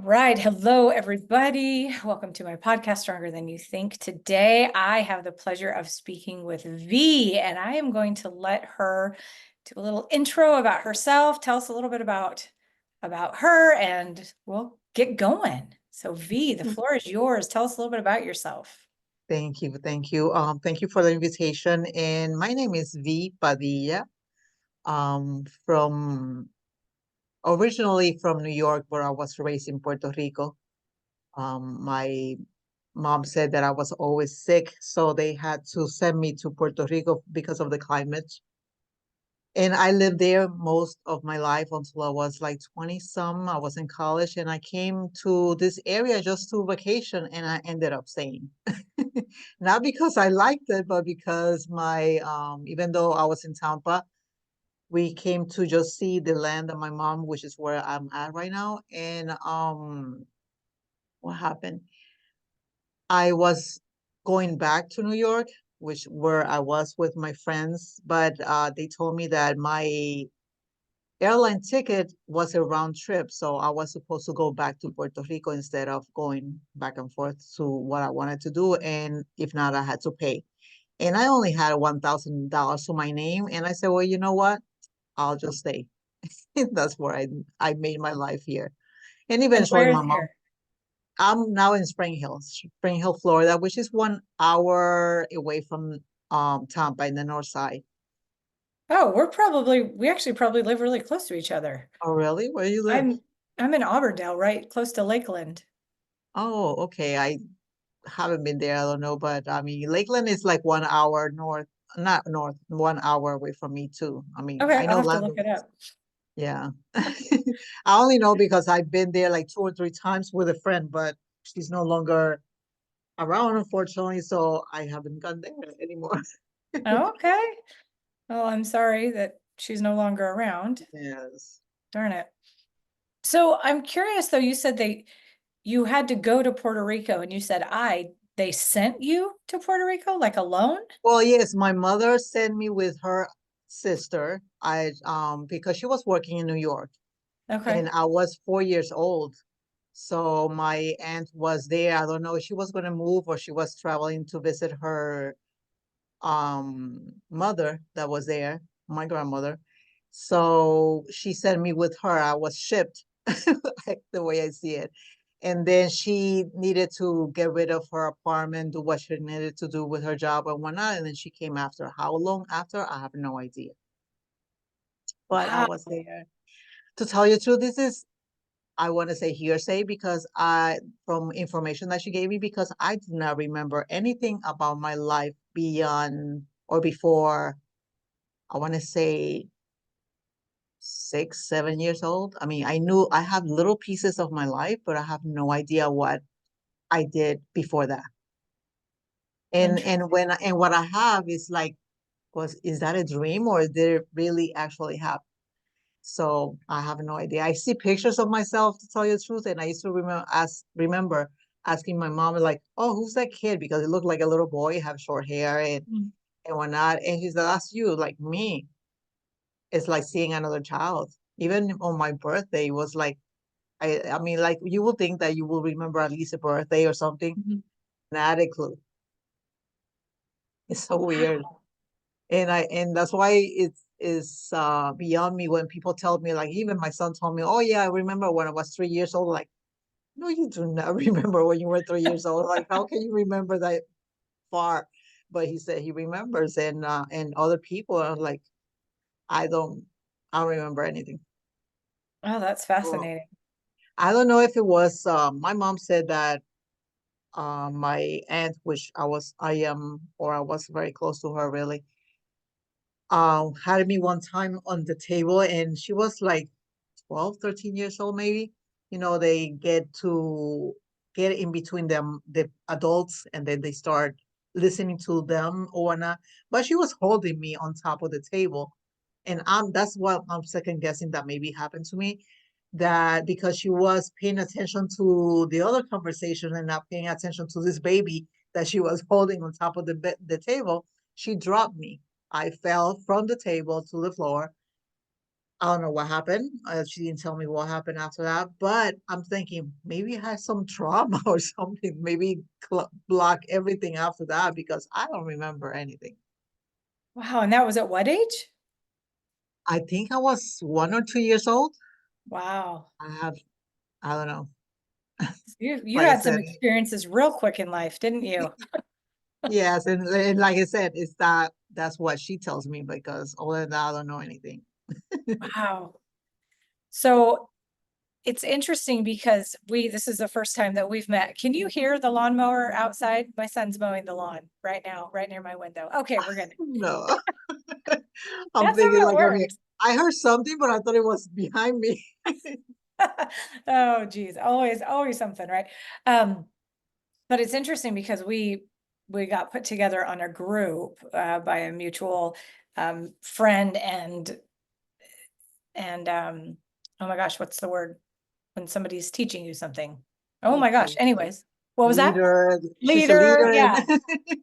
All right. Hello, everybody. Welcome to my podcast, Stronger Than You Think. Today, I have the pleasure of speaking with Vie, and I am going to let her do a little intro about herself, tell us a little bit about her, and we'll get going. So, Vie, the floor is yours. Tell us a little bit about yourself. Thank you. Thank you. Thank you for the invitation. And my name is Vie Padilla. From originally from New York, where I was raised in Puerto Rico. My mom said that I was always sick, so they had to send me to Puerto Rico because of the climate. And I lived there most of my life until I was like 20 some. I was in college and I came to this area just to vacation and I ended up staying. Not because I liked it, but because even though I was in Tampa, we came to just see the land of my mom, which is where I'm at right now. And what happened? I was going back to New York, which where I was with my friends, but they told me that my airline ticket was a round trip, so I was supposed to go back to Puerto Rico instead of going back and forth to what I wanted to do, and if not, I had to pay. And I only had $1,000 to my name, and I said, well, you know what? I'll just stay. That's where I made my life here. And And eventually, where is my mom. here? I'm now in Spring Hill, Florida, which is 1 hour away from Tampa in the north side. Oh, we actually probably live really close to each other. Oh, really? Where do you live? I'm I'm in Auburndale, right close to Lakeland. Oh, okay. I haven't been there. I don't know, but I mean, Lakeland is like 1 hour north, not north, 1 hour away from me too. I mean, Okay, I I'll know have to look Lando. it up. Yeah. I only know because I've been there like 2 or 3 times with a friend, but she's no longer around, unfortunately, so I haven't gone there anymore. Oh, okay. Well, I'm sorry that she's no longer around. Yes. Darn it. So I'm curious though, you had to go to Puerto Rico and you said they sent you to Puerto Rico like alone? Well, yes, my mother sent me with her sister. Because she was working in New York Okay. and I was 4 years old. So my aunt was there. I don't know if she was going to move or she was traveling to visit her mother that was there, my grandmother. So she sent me with her. I was shipped, like the way I see it. And then she needed to get rid of her apartment, do what she needed to do with her job and whatnot. And then she came after. How long after? I have no idea. But I Wow. was there. To tell you the truth, this is, I want to say hearsay because from information that she gave me, because I do not remember anything about my life beyond or before, I want to say 6, 7 years old. I mean, I knew I have little pieces of my life, but I have no idea what I did before that. And Interesting. what I have is like, is that a dream or did it really actually happen? So I have no idea. I see pictures of myself to tell you the truth, and I used to remember asking my mom like, "Oh, who's that kid?" Because it looked like a little boy, have short hair Mm. and whatnot. And she said, "That's you, like me." It's like seeing another child. Even on my birthday, it was like I mean, like you would think that you will remember at least a birthday or something. Mhm. Not a clue. It's so weird. Wow. And that's why it's is beyond me when people tell me, like even my son told me, oh yeah, I remember when I was 3 years old. Like, no, you do not remember when you were 3 years old. Like, how can you remember that far? But he said he remembers, and other people are like, I don't, I don't remember anything. Oh, that's Well, fascinating. I don't know if it was. My mom said that my aunt, which I was very close to her, really, had me one time on the table, and she was like 12, 13 years old, maybe. You know, they get in between them, the adults, and then they start listening to them or whatnot. But she was holding me on top of the table. And that's what I'm second guessing that maybe happened to me. That because she was paying attention to the other conversation and not paying attention to this baby that she was holding on top of the table, she dropped me. I fell from the table to the floor. I don't know what happened. She didn't tell me what happened after that, but I'm thinking maybe I had some trauma or something. Maybe block everything after that because I don't remember anything. Wow, and that was at what age? I think I was 1 or 2 years old. Wow. I have, I don't know. You Like I had some said, experiences real quick in life, didn't you? yes, and like I said, it's that's what she tells me because other than that, I don't know anything. Wow. So it's interesting because this is the first time that we've met. Can you hear the lawnmower outside? My son's mowing the lawn right now, right near my window. Okay, we're good. No, I'm That's thinking how it like, I mean, works. I heard something, but I thought it was behind me. Oh, geez, always something, right? Um, but it's interesting because we got put together on a group by a mutual friend and oh my gosh, what's the word when somebody's teaching you something? Oh my gosh. Okay. Anyways, what was that? Leader, she's a Leader, leader and yeah.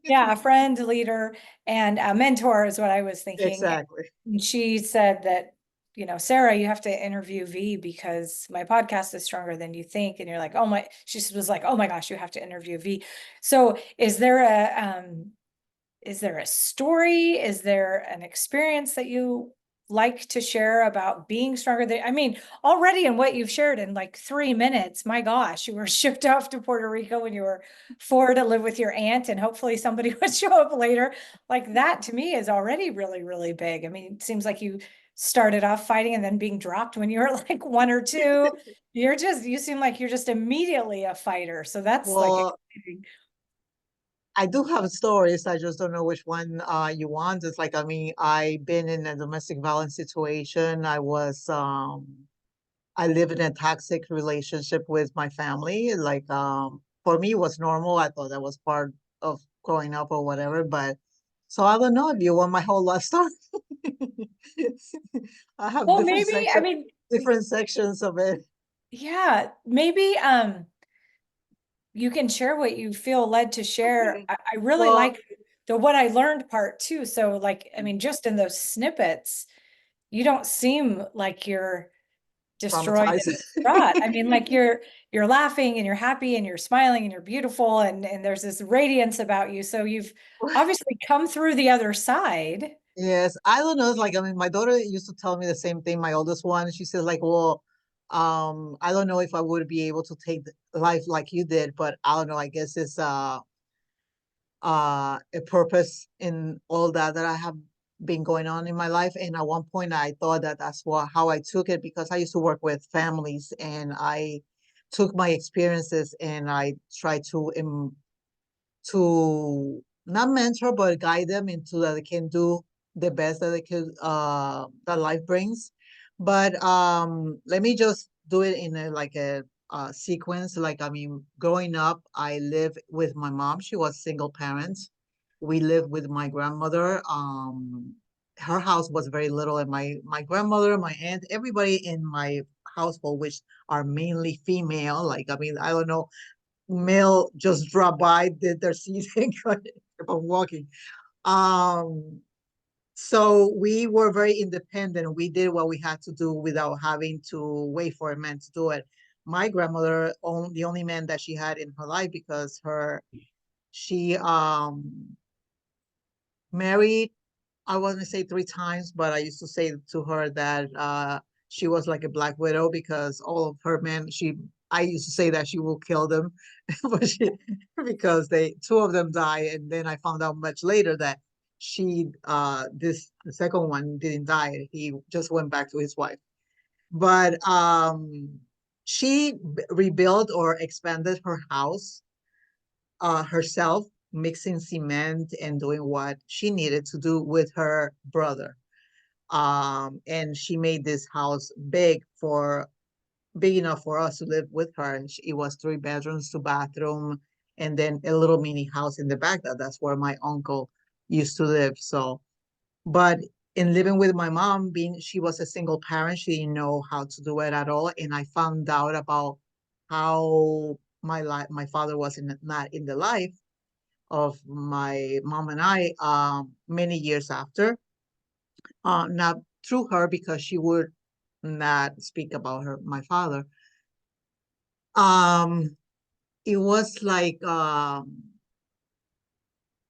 Yeah, a friend, leader, and a mentor is what I was thinking. exactly. And she said that, Sarah, you have to interview V because my podcast is stronger than you think. And you're like, oh my, she was like, oh my gosh, you have to interview V. So is there a story? Is there an experience that you like to share about being stronger than, I mean, already in what you've shared in like 3 minutes, my gosh, you were shipped off to Puerto Rico when you were 4 to live with your aunt, and hopefully somebody would show up later. Like that to me is already really, really big. I mean, it seems like you started off fighting and then being dropped when you were like 1 or 2. You seem like you're just immediately a fighter. So that's like Well, exciting. I do have stories. I just don't know which one you want. It's like, I mean, I've been in a domestic violence situation. I live in a toxic relationship with my family. Like, for me, it was normal. I thought that was part of growing up or whatever. But so I don't know if you want my whole life story. I have Well, maybe, I mean, different sections of it. yeah, maybe you can share what you feel led to share. Okay. I really Well, like the what I learned part too. So like, I mean, just in those snippets, you don't seem like you're destroyed traumatized. and distraught. I mean, like you're laughing and you're happy and you're smiling and you're beautiful and there's this radiance about you. So you've obviously come through the other side. Yes, I don't know. It's like, I mean, my daughter used to tell me the same thing, my oldest one. She says, like, well, I don't know if I would be able to take life like you did, but I don't know. I guess it's a purpose in all that I have been going on in my life. And at one point, I thought that that's how I took it because I used to work with families and I took my experiences and I tried to not mentor but guide them into that they can do the best that they could that life brings. But let me just do it in a like a sequence. Like, I mean, growing up, I lived with my mom. She was single parent. We lived with my grandmother. Her house was very little, and my grandmother, my aunt, everybody in my household, which are mainly female. Like, I mean, I don't know, male just dropped by, did their seat and kept on walking. Um, so we were very independent. We did what we had to do without having to wait for a man to do it. My grandmother, the only man that she had in her life because she married, I wasn't say 3 times, but I used to say to her that she was like a black widow because all of her men, I used to say that she will kill them, but because two of them died, and then I found out much later that the second one didn't die. He just went back to his wife. But she rebuilt or expanded her house herself, mixing cement and doing what she needed to do with her brother. And she made this house big enough for us to live with her. And it was 3 bedrooms, 2 bathroom, and then a little mini house in the back. That's where my uncle used to live. So, but in living with my mom, being she was a single parent, she didn't know how to do it at all. And I found out about how my father was not in the life of my mom and I many years after. Not through her because she would not speak about my father. Um, it was like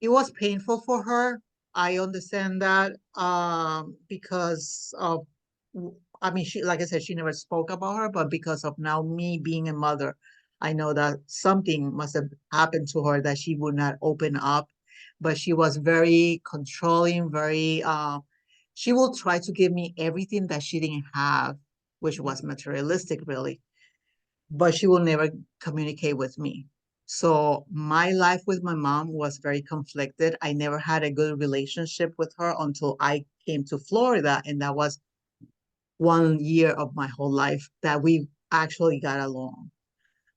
it was painful for her. I understand that because of, I mean, she, like I said, she never spoke about her, but because of now me being a mother, I know that something must have happened to her that she would not open up. But she was very controlling, very, she will try to give me everything that she didn't have, which was materialistic, really, but she will never communicate with me. So my life with my mom was very conflicted. I never had a good relationship with her until I came to Florida, and that was 1 year of my whole life that we actually got along.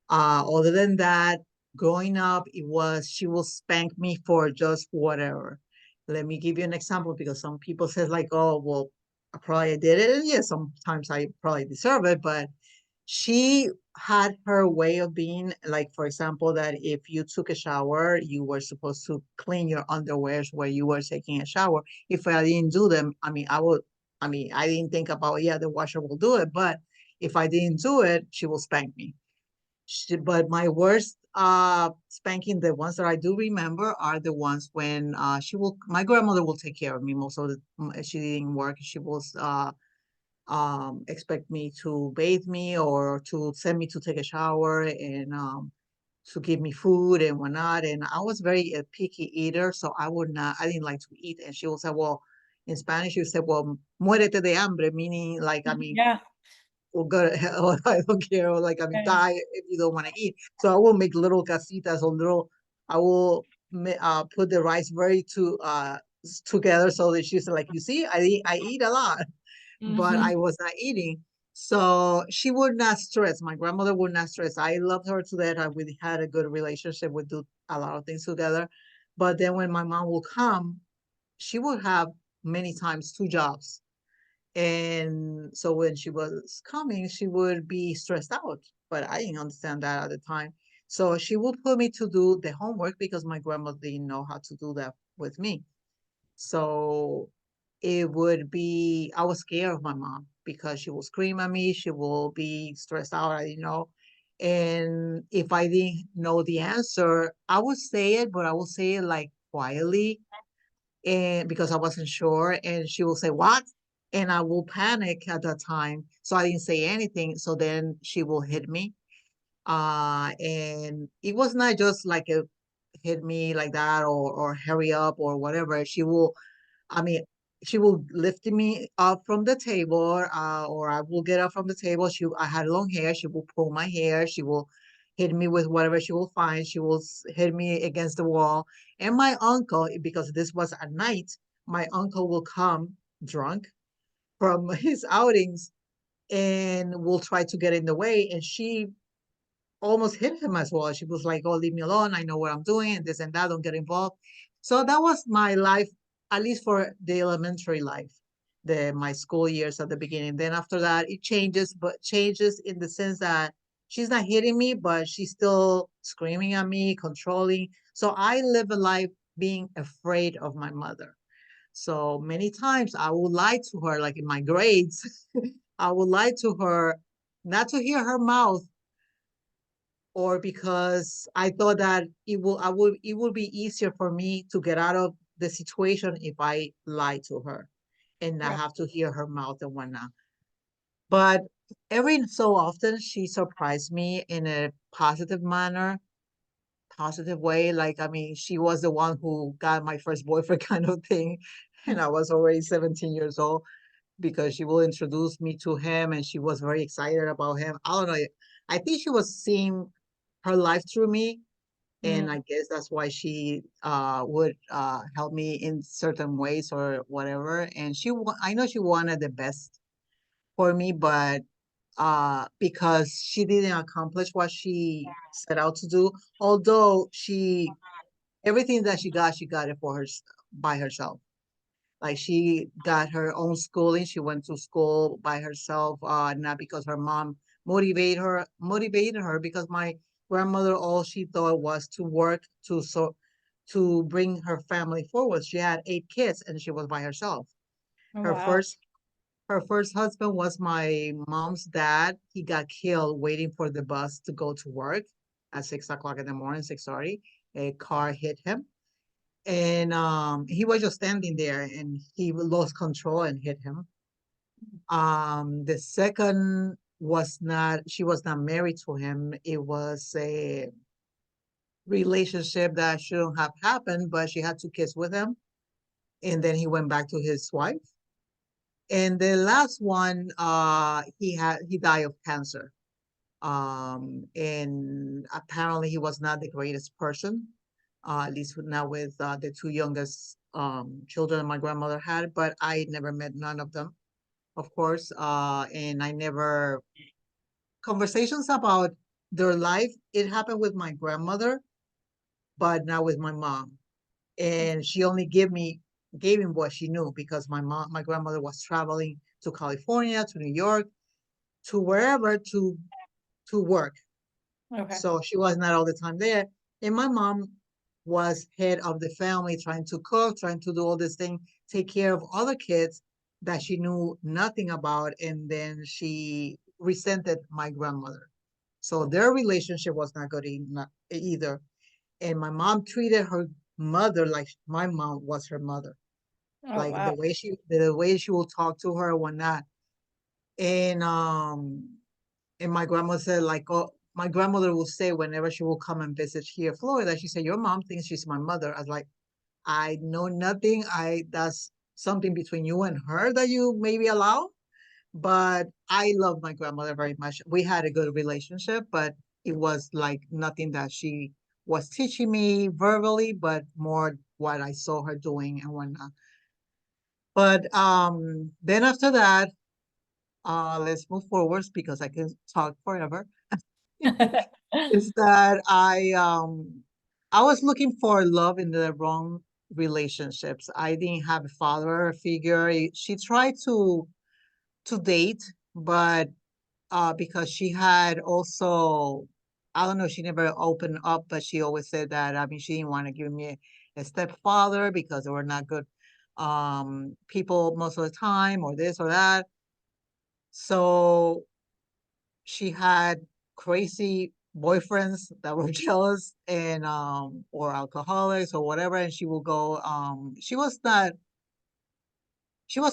Other than that, growing up, it was she will spank me for just whatever. Let me give you an example because some people say like, oh, well, I probably did it. And yes, sometimes I probably deserve it, but she had her way of being like, for example, that if you took a shower, you were supposed to clean your underwears where you were taking a shower. If I didn't do them, I mean, I didn't think about, yeah, the washer will do it, but if I didn't do it, she will spank me. But my worst spanking, the ones that I do remember are the ones when my grandmother will take care of me most of she didn't work. She was expect me to bathe me or to send me to take a shower and to give me food and whatnot. And I was very a picky eater, so I didn't like to eat. And she will say, well, in Spanish, she would say, well, muérete de hambre, meaning like, I mean, Yeah. or go to hell, or I don't care, or like, I mean, Okay. die if you don't want to eat. So I will make little casitas or I will put the rice very together so that she's like, you see, I eat a lot, but Hmm. I was not eating. So she would not stress. My grandmother would not stress. I loved her to that. We had a good relationship. We do a lot of things together. But then when my mom will come, she would have many times two jobs. And so when she was coming, she would be stressed out. But I didn't understand that at the time. So she would put me to do the homework because my grandmother didn't know how to do that with me. So it would be, I was scared of my mom because she will scream at me. She will be stressed out. I didn't know. And if I didn't know the answer, I would say it, but I will say it like quietly and because I wasn't sure. And she will say, what? And I will panic at that time. So I didn't say anything. So then she will hit me. And it was not just like a hit me like that or hurry up or whatever. I mean, she will lift me up from the table, or I will get up from the table. I had long hair. She will pull my hair. She will hit me with whatever she will find. She will hit me against the wall. And my uncle, because this was at night, my uncle will come drunk from his outings and will try to get in the way. And she almost hit him as well. She was like, "Oh, leave me alone. I know what I'm doing, and this and that. Don't get involved." So that was my life, at least for the elementary life, my school years at the beginning. Then after that, it changes, but changes in the sense that she's not hitting me, but she's still screaming at me, controlling. So I live a life being afraid of my mother. So many times I would lie to her, like in my grades, I would lie to her, not to hear her mouth or because I thought that it would be easier for me to get out of the situation if I lied to her and not Right. have to hear her mouth and whatnot. But every so often she surprised me in a positive manner, positive way. Like I mean, she was the one who got my first boyfriend kind of thing. And I was already 17 years old because she will introduce me to him and she was very excited about him. I don't know. I think she was seeing her life through me, and Mm. I guess that's why she would help me in certain ways or whatever. And I know she wanted the best for me, but because she didn't accomplish what she set out to do, although everything that she got it for her by herself. Like she got her own schooling. She went to school by herself, not because her mom motivated her because my grandmother, all she thought was to work to bring her family forward. She had 8 kids and she was by herself. Oh, Her wow. first her first husband was my mom's dad. He got killed waiting for the bus to go to work at 6 o'clock in the morning, 6:30. A car hit him. And he was just standing there and he lost control and hit him. The second was not, she was not married to him. It was a relationship that shouldn't have happened, but she had 2 kids with him. And then he went back to his wife. And the last one, he died of cancer. And apparently he was not the greatest person, at least now with the 2 youngest children my grandmother had, but I never met none of them, of course. And I never, conversations about their life, it happened with my grandmother, but not with my mom. And she only gave him what she knew because my grandmother was traveling to California, to New York, to wherever to work. Okay. So she was not all the time there. And my mom was head of the family, trying to cook, trying to do all this thing, take care of other kids that she knew nothing about. And then she resented my grandmother. So their relationship was not good either. And my mom treated her mother like my mom was her mother. Oh, Like wow. the way she will talk to her or not. And my grandma said, like, oh, my grandmother will say whenever she will come and visit here, Florida, she said, your mom thinks she's my mother. I was like, I know nothing. That's something between you and her that you maybe allow. But I love my grandmother very much. We had a good relationship, but it was like nothing that she was teaching me verbally, but more what I saw her doing and whatnot. But then after that, let's move forwards because I can talk forever. Is that I was looking for love in the wrong relationships. I didn't have a father figure. She tried to date, but because she had also, I don't know, she never opened up, but she always said that, I mean, she didn't want to give me a stepfather because they were not good people most of the time, or this or that. So she had crazy boyfriends that were jealous and or alcoholics or whatever, and she will go she was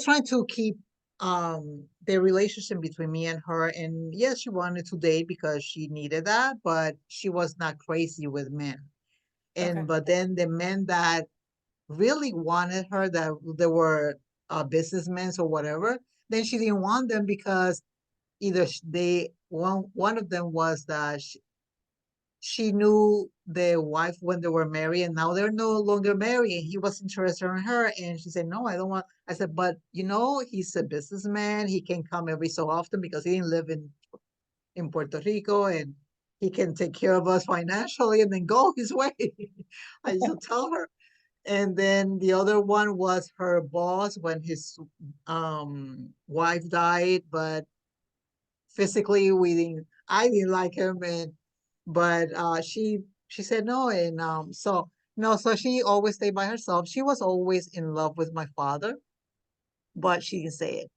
trying to keep the relationship between me and her. And yes, she wanted to date because she needed that, but she was not crazy with men. Okay. And but then the men that really wanted her, that they were businessmen or whatever, then she didn't want them because either they one of them was that she knew the wife when they were married, and now they're no longer married, and he was interested in her. And she said, no, I don't want. I said, but he's a businessman, he can come every so often because he didn't live in Puerto Rico, and he can take care of us financially and then go his way. I used to tell her. And then the other one was her boss when his wife died, but physically we didn't I didn't like him. And but she said no. And so no, so she always stayed by herself. She was always in love with my father, but she didn't say it.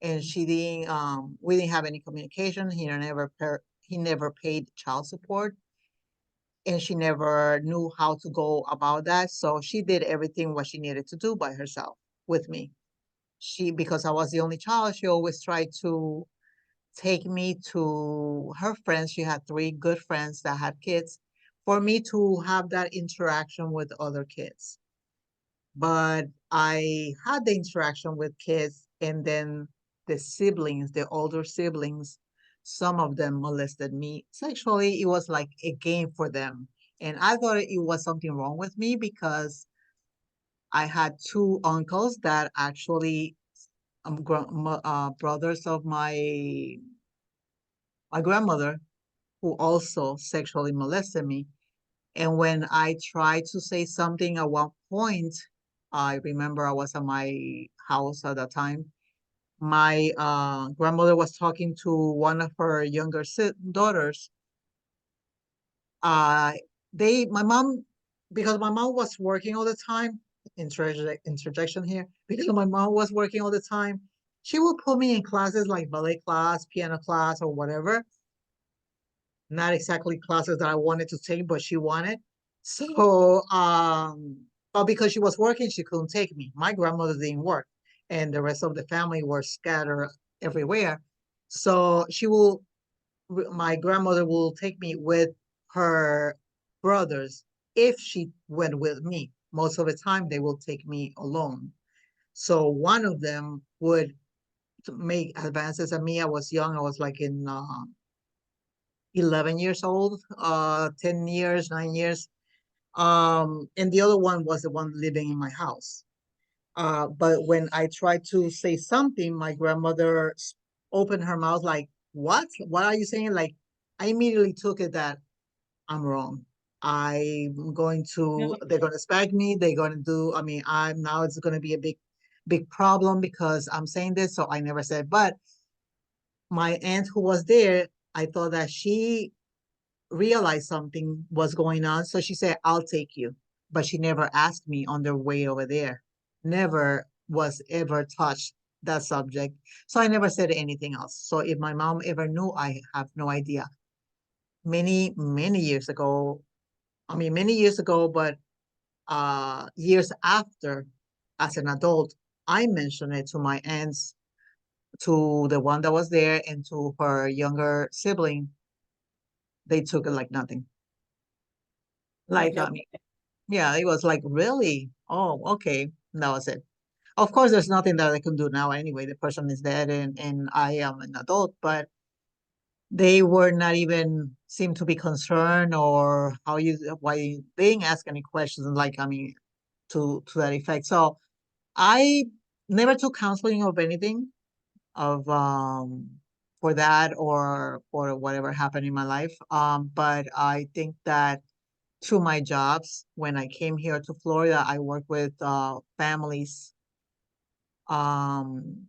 And she didn't we didn't have any communication. He never paid child support, and she never knew how to go about that. So she did everything what she needed to do by herself with me. Because I was the only child, she always tried to take me to her friends. She had 3 good friends that had kids, for me to have that interaction with other kids. But I had the interaction with kids, and then the siblings, the older siblings, some of them molested me sexually. It was like a game for them. And I thought it was something wrong with me because I had 2 uncles that actually brothers of my grandmother, who also sexually molested me. And when I tried to say something at one point, I remember I was at my house at that time. My grandmother was talking to one of her younger daughters. Uh, my mom, because my mom was working all the time, interjection here, because my mom was working all the time, she would put me in classes like ballet class, piano class, or whatever. Not exactly classes that I wanted to take, but she wanted. So, but because she was working, she couldn't take me. My grandmother didn't work, and the rest of the family were scattered everywhere. So my grandmother will take me with her brothers if she went with me. Most of the time, they will take me alone. So one of them would make advances at me. I was young. I was like in 11 years old, 10 years, 9 years. And the other one was the one living in my house. But when I tried to say something, my grandmother opened her mouth like, "What? What are you saying?" Like, I immediately took it that I'm wrong. I'm going to, No. they're going to spank me. They're going to do, I mean, I'm now it's going to be a big problem because I'm saying this. So I never said, but my aunt who was there, I thought that she realized something was going on. So she said, I'll take you. But she never asked me on their way over there. Never was ever touched that subject. So I never said anything else. So if my mom ever knew, I have no idea. Many years ago, I mean, many years ago, but years after, as an adult, I mentioned it to my aunts, to the one that was there, and to her younger sibling. They took it like nothing. Like Like, no. I mean, yeah, it was like, really? Oh, okay. That was it. Of course, there's nothing that I can do now anyway. The person is dead and I am an adult, but they were not even seem to be concerned or why they didn't ask any questions like, I mean, to that effect. So I never took counseling of anything of for that or for whatever happened in my life. But I think that through my jobs, when I came here to Florida, I work with families, um,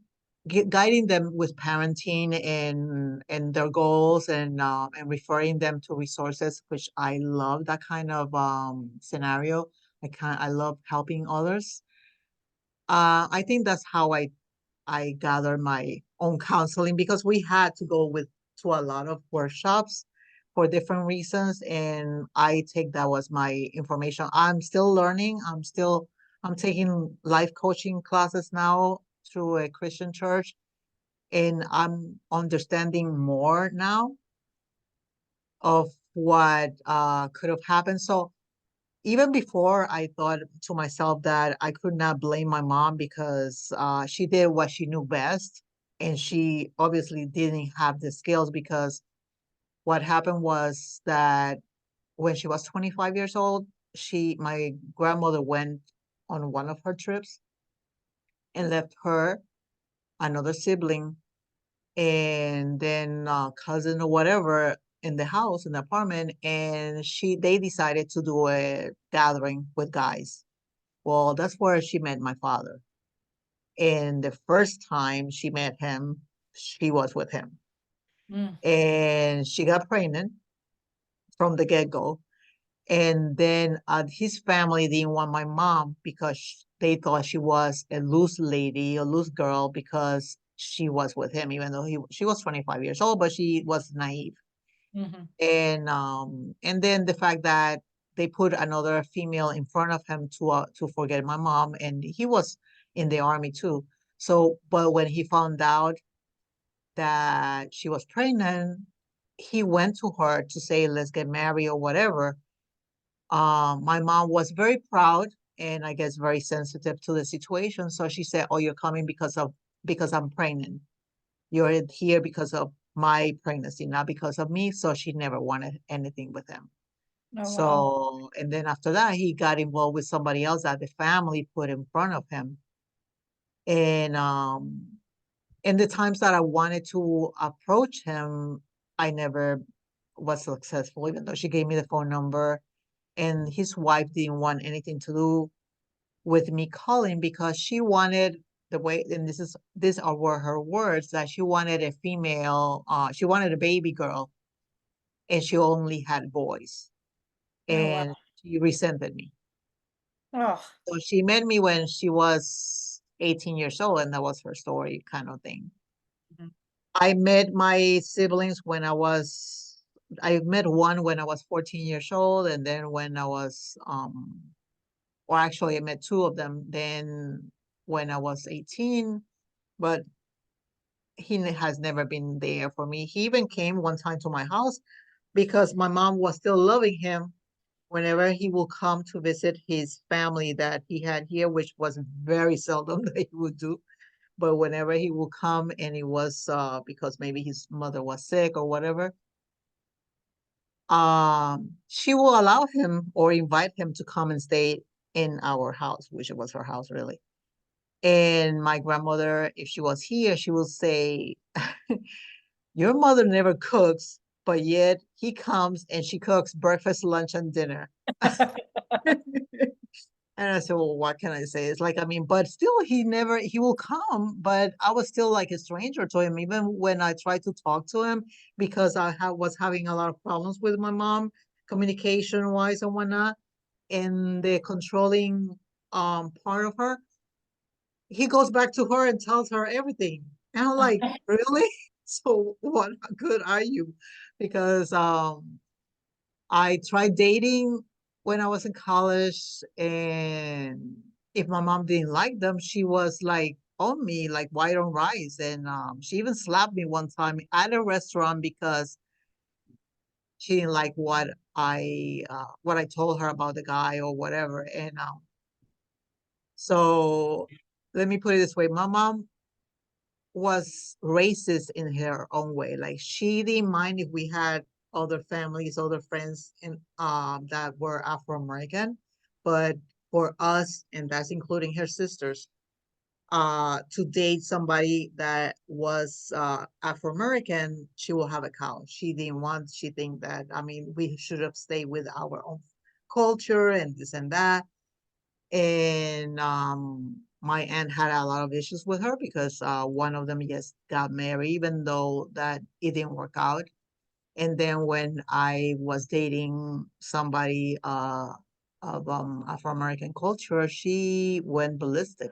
guiding them with parenting and their goals and referring them to resources, which I love that kind of scenario. I love helping others. I think that's how I gather my own counseling because we had to go with to a lot of workshops for different reasons, and I take that was my information. I'm still learning. I'm taking life coaching classes now through a Christian church, and I'm understanding more now of what could have happened. So even before I thought to myself that I could not blame my mom because she did what she knew best. And she obviously didn't have the skills because what happened was that when she was 25 years old, my grandmother went on one of her trips and left her, another sibling, and then a cousin or whatever in the house, in the apartment. And they decided to do a gathering with guys. Well, that's where she met my father. And the first time she met him, she was with him. Mm. And she got pregnant from the get-go. And then his family didn't want my mom because they thought she was a loose lady, a loose girl, because she was with him, even though she was 25 years old, but she was naive. Hmm. And then the fact that they put another female in front of him to forget my mom, and he was in the army too. So, but when he found out that she was pregnant, he went to her to say, "Let's get married" or whatever. My mom was very proud and I guess very sensitive to the situation. So she said, "Oh, you're coming because I'm pregnant. You're here because of my pregnancy, not because of me." So she never wanted anything with him. Oh, wow. So, and then after that, he got involved with somebody else that the family put in front of him. And in the times that I wanted to approach him, I never was successful, even though she gave me the phone number. And his wife didn't want anything to do with me calling because she wanted the way, and these are were her words, that she wanted a female, she wanted a baby girl, and she only had boys, Oh, wow. and she resented me. Oh, So she met me when she was 18 years old, and that was her story kind of thing. Mhm. I met my siblings I met one when I was 14 years old, and then when I was, or actually I met two of them then when I was 18, but has never been there for me. He even came one time to my house because my mom was still loving him whenever he will come to visit his family that he had here, which was very seldom that he would do. But whenever he will come and it was because maybe his mother was sick or whatever, she will allow him or invite him to come and stay in our house, which was her house really. And my grandmother, if she was here, she will say, your mother never cooks, but yet he comes and she cooks breakfast, lunch, and dinner. And I said, well, what can I say? It's like, I mean, but still, he will come, but I was still like a stranger to him, even when I tried to talk to him because was having a lot of problems with my mom, communication wise and whatnot, and the controlling part of her. He goes back to her and tells her everything. And I'm like, really? So what good are you? Because I tried dating when I was in college, and if my mom didn't like them, she was like on me like white on rice. And she even slapped me one time at a restaurant because she didn't like what I told her about the guy or whatever. And so let me put it this way. My mom was racist in her own way. Like she didn't mind if we had other families, other friends in that were Afro American, but for us, and that's including her sisters, to date somebody that was Afro American, she will have a cow. She didn't want. She think that I mean we should have stayed with our own culture and this and that. And my aunt had a lot of issues with her because one of them just got married, even though that it didn't work out. And then when I was dating somebody of Afro American culture, she went ballistic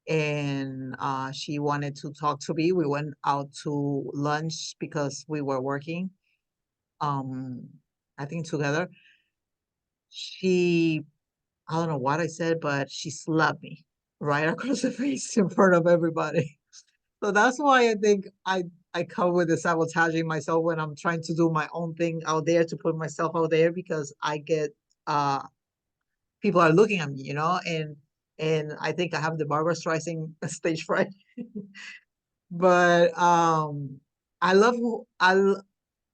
and she wanted to talk to me. We went out to lunch because we were working, um, I think together. She I don't know what I said, but she slapped me right across the face in front of everybody. So that's why I think I come with the sabotaging myself when I'm trying to do my own thing out there to put myself out there because I get uh people are looking at me, and I think I have the Barbara Streisand stage fright. But I love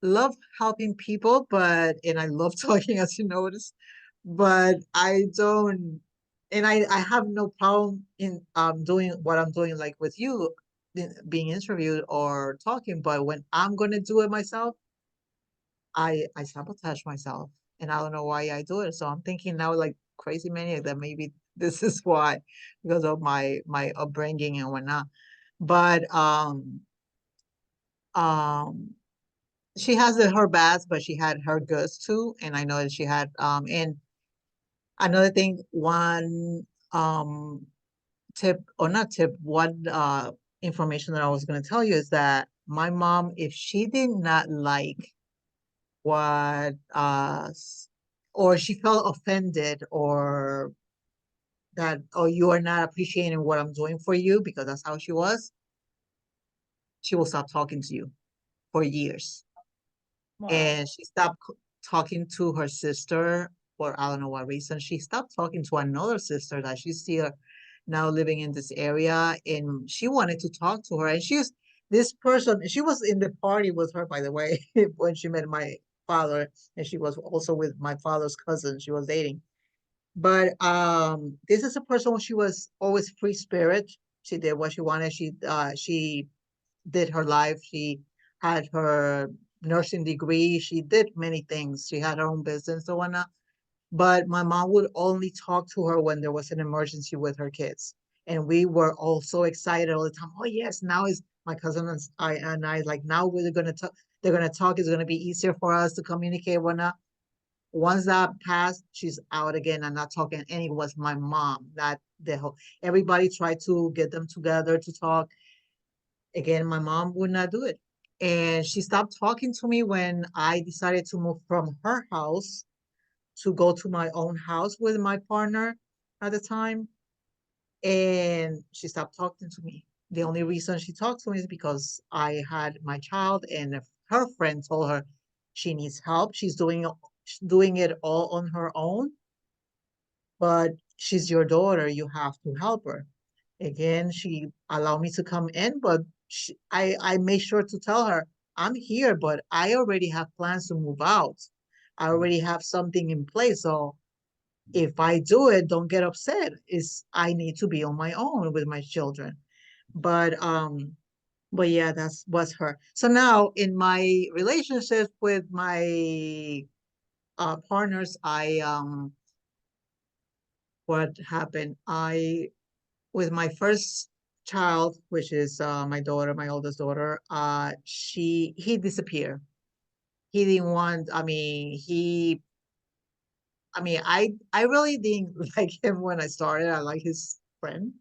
love helping people, and I love talking, as you noticed, but I don't, and I have no problem in doing what I'm doing, like with you, being interviewed or talking. But when I'm gonna do it myself, I sabotage myself, and I don't know why I do it. So I'm thinking now, like crazy maniac, that maybe this is why, because of my upbringing and whatnot. But um she has her bads, but she had her goods too. And I know that she had and another thing, one um tip or not tip, one information that I was gonna tell you is that my mom, if she did not like what or she felt offended or that you are not appreciating what I'm doing for you because that's how she was, she will stop talking to you for years. Wow. And she stopped talking to her sister for I don't know what reason. She stopped talking to another sister that she's still now living in this area, and she wanted to talk to her. And she's this person. She was in the party with her, by the way, when she met my father, and she was also with my father's cousin. She was dating. But this is a person. She was always free spirit. She did what she wanted. She did her life. She had her nursing degree. She did many things. She had her own business and whatnot. But my mom would only talk to her when there was an emergency with her kids. And we were all so excited all the time. Oh yes, now is my cousin and I like now we're gonna talk. They're gonna talk. It's gonna be easier for us to communicate whatnot. Once that passed, she's out again and not talking. And it was my mom that the whole everybody tried to get them together to talk. Again, my mom would not do it. And she stopped talking to me when I decided to move from her house to go to my own house with my partner at the time. And she stopped talking to me. The only reason she talked to me is because I had my child, and her friend told her she needs help. She's doing it all on her own, but she's your daughter. You have to help her. Again, she allowed me to come in, but I made sure to tell her I'm here, but I already have plans to move out. I already have something in place, so if I do it, don't get upset. Is I need to be on my own with my children. But yeah, that's was her. So now in my relationship with my partners, I what happened? I with my first child, which is my daughter, my oldest daughter, he disappeared. He didn't want, I really didn't like him when I started. I like his friend,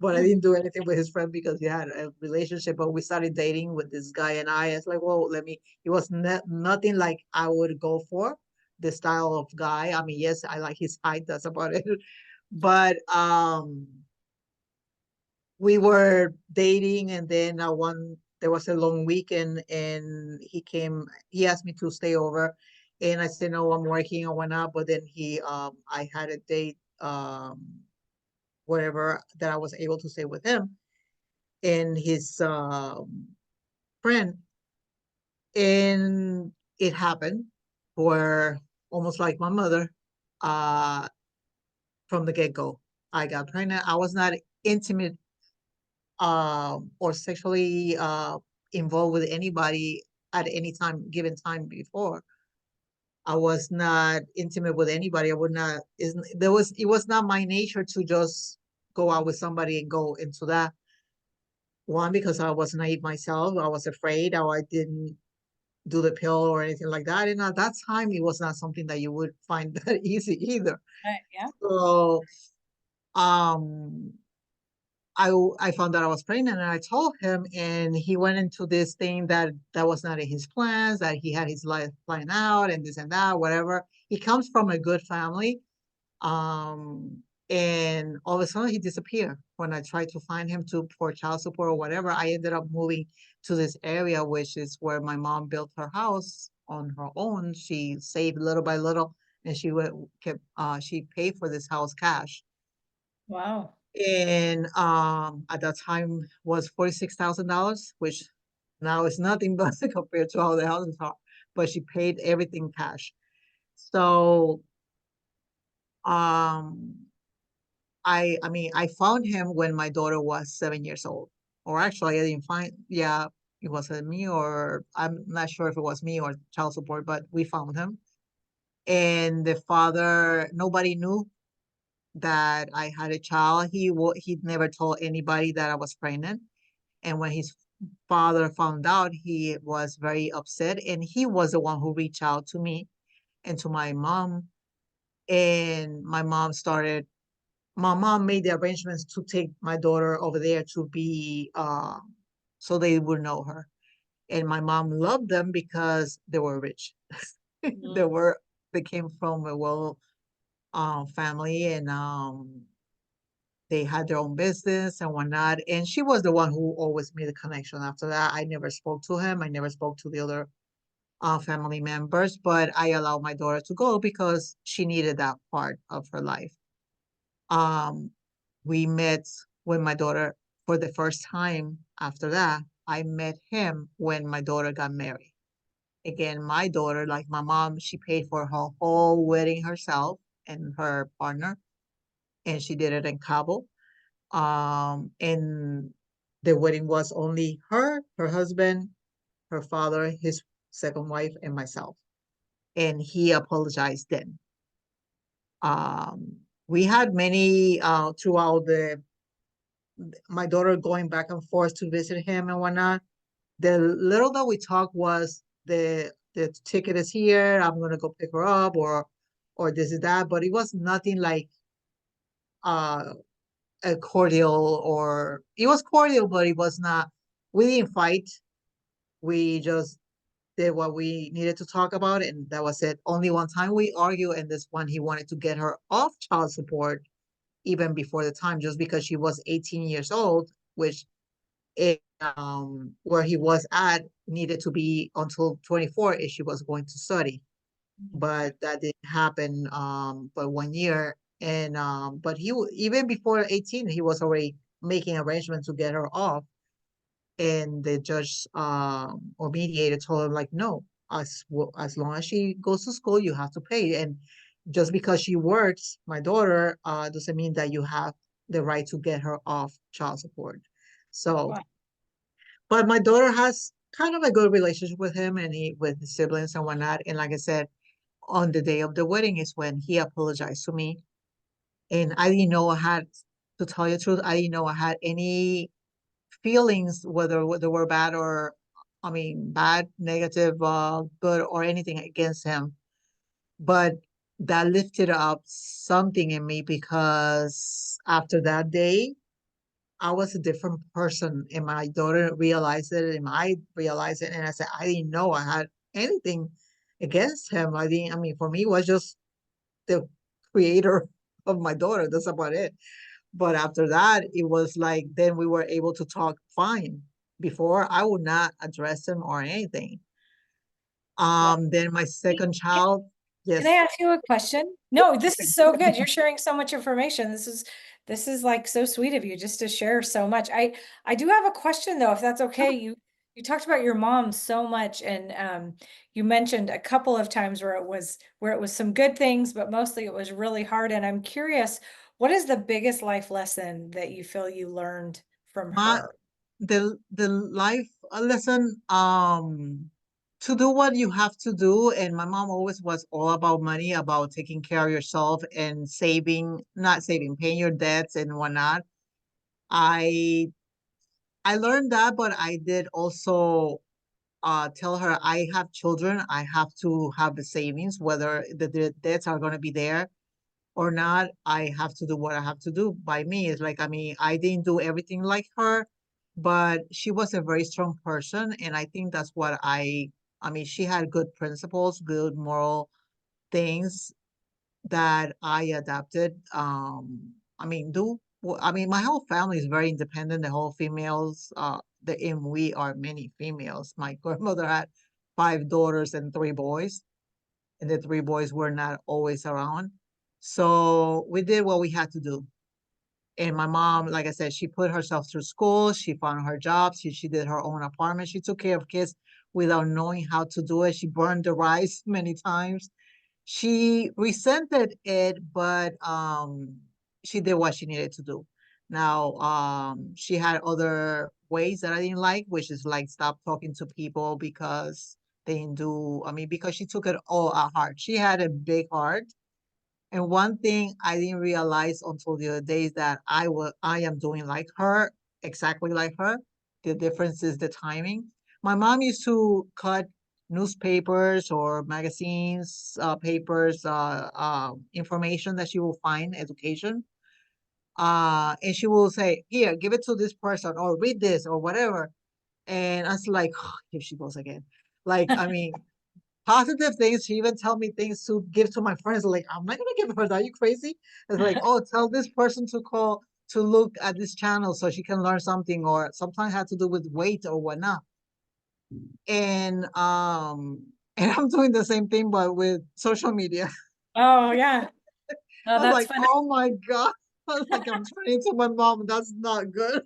but I didn't do anything with his friend because he had a relationship. But we started dating with this guy, and I was like, well, let me. It was nothing like I would go for the style of guy. I mean, yes, I like his height. That's about it. But we were dating, and then one there was a long weekend, and he asked me to stay over, and I said no, I'm working or whatnot. But then I had a date, whatever, that I was able to stay with him and his friend. And it happened where, almost like my mother, uh from the get-go, I got pregnant. I was not intimate or sexually involved with anybody at any time, given time before. I was not intimate with anybody. I would not. It was not my nature to just go out with somebody and go into that. One, because I was naive myself. I was afraid. Or I didn't do the pill or anything like that. And at that time, it was not something that you would find that easy either. Right, yeah. So um I found out I was pregnant, and I told him, and he went into this thing that was not in his plans, that he had his life planned out and this and that, whatever. He comes from a good family. And all of a sudden he disappeared. When I tried to find him for child support or whatever, I ended up moving to this area, which is where my mom built her house on her own. She saved little by little, and she paid for this house cash. Wow. And at that time was $46,000, which now is nothing but compared to how the houses are. But she paid everything cash. So um I found him when my daughter was 7 years old. Or actually, I didn't find, yeah, it wasn't me, or I'm not sure if it was me or child support, but we found him. And the father, nobody knew that I had a child. He never told anybody that I was pregnant. And when his father found out, he was very upset. And he was the one who reached out to me and to my mom. And my mom made the arrangements to take my daughter over there to be so they would know her. And my mom loved them because they were rich. Mhm. they were they came from a well family, and they had their own business and whatnot. And she was the one who always made the connection. After that, I never spoke to him. I never spoke to the other family members, but I allowed my daughter to go because she needed that part of her life. Um, we met when my daughter, for the first time after that, I met him when my daughter got married. Again, my daughter, like my mom, she paid for her whole wedding herself and her partner, and she did it in Cabo. And the wedding was only her husband, her father, his second wife, and myself. And he apologized then. Um, we had many throughout the my daughter going back and forth to visit him and whatnot. The little that we talked was the ticket is here, I'm gonna go pick her up, or this is that. But it was nothing like uh a cordial, or it was cordial, but it was not. We didn't fight. We just did what we needed to talk about, and that was it. Only one time we argued, and this one he wanted to get her off child support even before the time, just because she was 18 years old, which where he was at needed to be until 24 if she was going to study. But that didn't happen for 1 year. And but even before 18, he was already making arrangements to get her off. And the judge or mediator told him like, no, as long as she goes to school, you have to pay. And just because she works, my daughter, doesn't mean that you have the right to get her off child support. So, Wow. but my daughter has kind of a good relationship with him, and with his siblings and whatnot. And like I said, on the day of the wedding is when he apologized to me. And I didn't know I had, to tell you the truth, I didn't know I had any feelings, whether they were bad or, I mean, bad, negative, good, or anything against him. But that lifted up something in me, because after that day, I was a different person, and my daughter realized it, and I realized it, and I said, I didn't know I had anything against him. I didn't, I mean, for me, it was just the creator of my daughter. That's about it. But after that, it was like, then we were able to talk fine. Before, I would not address him or anything. Well, Then my second child, can I yes. ask you a question? No, this is so good. You're sharing so much information. This is like so sweet of you just to share so much. I do have a question though, if that's okay. You talked about your mom so much, and you mentioned a couple of times where it was some good things, but mostly it was really hard. And I'm curious, what is the biggest life lesson that you feel you learned from My her? the life lesson, to do what you have to do. And my mom always was all about money, about taking care of yourself and saving, not saving, paying your debts and whatnot. I I learned that, but I did also tell her, I have children, I have to have the savings, whether the debts are going to be there or not. I have to do what I have to do. By me, it's like, I mean, I didn't do everything like her, but she was a very strong person. And I think that's what I mean, she had good principles, good moral things that I adapted. I mean, I mean, my whole family is very independent. The whole females, and we are many females. My grandmother had 5 daughters and 3 boys, and the 3 boys were not always around. So we did what we had to do. And my mom, like I said, she put herself through school. She found her job. She did her own apartment. She took care of kids without knowing how to do it. She burned the rice many times. She resented it, but she did what she needed to do. Now, she had other ways that I didn't like, which is like stop talking to people because they didn't do, I mean, because she took it all at heart. She had a big heart. And one thing I didn't realize until the other day is that I am doing like her, exactly like her. The difference is the timing. My mom used to cut newspapers or magazines, papers, information that she will find, education. And she will say, here, give it to this person or read this or whatever. And I was like, here she goes again. Like, I mean, positive things. She even tell me things to give to my friends. Like, I'm not gonna give her that. Are you crazy? It's like, oh, tell this person to call to look at this channel so she can learn something, or sometimes had to do with weight or whatnot. And and I'm doing the same thing but with social media. Oh yeah. Oh, I was that's like, fun. oh my God. I was like, I'm turning to my mom. That's not good.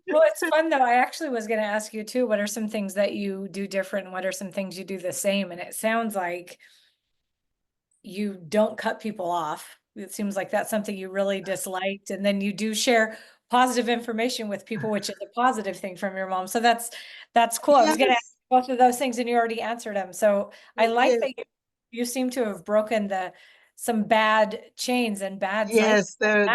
Well, it's fun though. I actually was going to ask you too, what are some things that you do different and what are some things you do the same? And it sounds like you don't cut people off. It seems like that's something you really disliked. And then you do share positive information with people, which is a positive thing from your mom. So that's cool. I was going to ask Yes. both of those things and you already answered them. So I like Yes. that you seem to have broken some bad chains and bad cycles. Yes, they're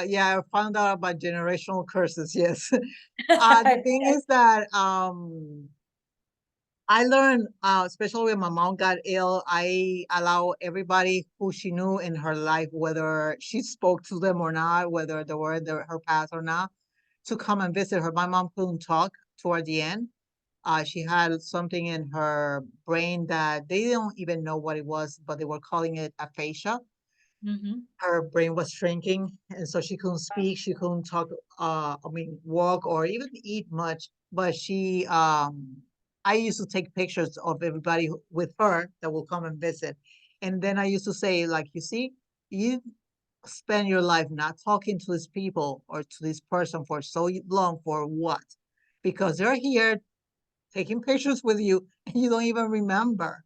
yeah, I found out about generational curses. Yes. The thing is that I learned, especially when my mom got ill, I allow everybody who she knew in her life, whether she spoke to them or not, whether they were her past or not, to come and visit her. My mom couldn't talk toward the end. She had something in her brain that they don't even know what it was, but they were calling it aphasia. Hmm. Her brain was shrinking, and so she couldn't speak, she couldn't talk, walk or even eat much. But I used to take pictures of everybody with her that will come and visit. And then I used to say, like, you see, you spend your life not talking to these people or to this person for so long for what? Because they're here taking pictures with you and you don't even remember.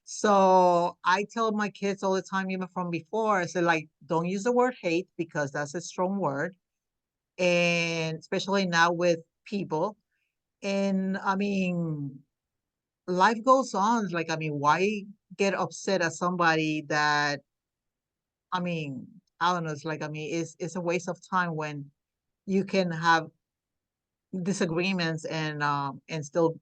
So I tell my kids all the time, even from before, I said, like, don't use the word hate because that's a strong word. And especially now with people. And I mean, life goes on. Like, I mean, why get upset at somebody that, I mean, I don't know. It's like, I mean, it's a waste of time when you can have disagreements and still,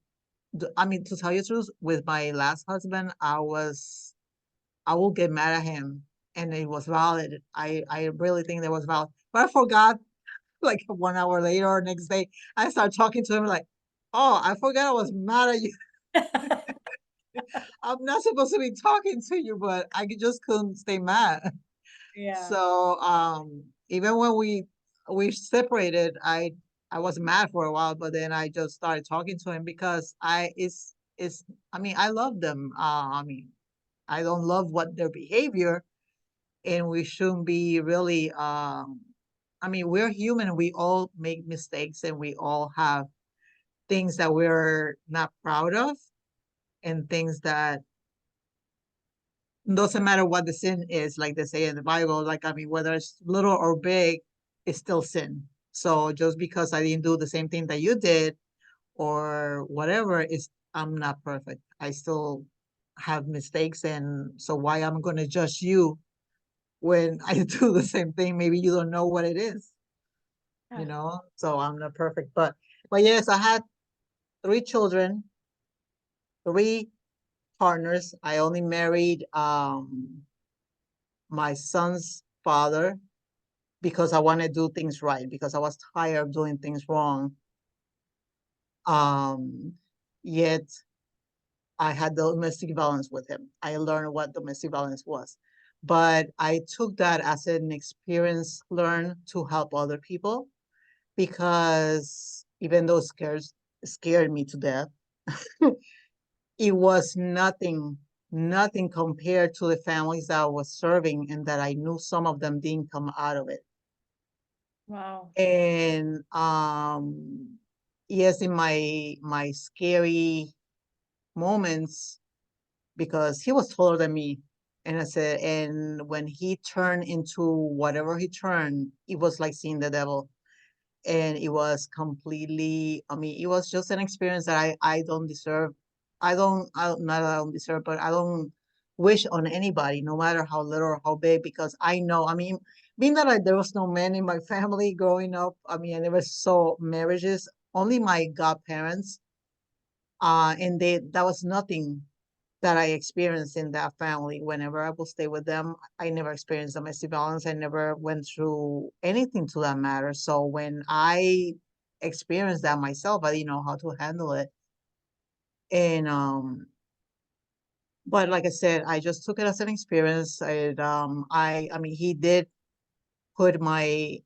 I mean, to tell you the truth, with my last husband, I will get mad at him and it was valid. I really think that was valid. But I forgot like 1 hour later or next day, I started talking to him like, oh, I forgot I was mad at you. I'm not supposed to be talking to you, but just couldn't stay mad. Yeah. So even when we separated, I was mad for a while, but then I just started talking to him because it's I mean, I love them. I mean, I don't love what their behavior, and we shouldn't be really I mean, we're human, we all make mistakes and we all have things that we're not proud of and things that doesn't matter what the sin is, like they say in the Bible. Like, I mean, whether it's little or big, it's still sin. So just because I didn't do the same thing that you did or whatever, is I'm not perfect. I still have mistakes, and so why I'm gonna judge you when I do the same thing? Maybe you don't know what it is, Yeah. So I'm not perfect. But yes, I had 3 children, 3 partners. I only married my son's father because I want to do things right, because I was tired of doing things wrong. Um, Yet I had domestic violence with him. I learned what domestic violence was. But I took that as an experience learned to help other people, because even though scared me to death, it was nothing compared to the families that I was serving and that I knew some of them didn't come out of it. Wow. And yes, in my scary moments, because he was taller than me. And I said, and when he turned into whatever he turned, it was like seeing the devil. And it was completely, I mean, it was just an experience that I don't deserve. Not that I don't deserve, but I don't wish on anybody, no matter how little or how big, because I know, I mean, being that there was no man in my family growing up, I mean, I never saw marriages, only my godparents, and that was nothing that I experienced in that family. Whenever I would stay with them, I never experienced domestic violence. I never went through anything to that matter. So when I experienced that myself, I didn't know how to handle it. And but like I said, I just took it as an experience. I mean, he did put not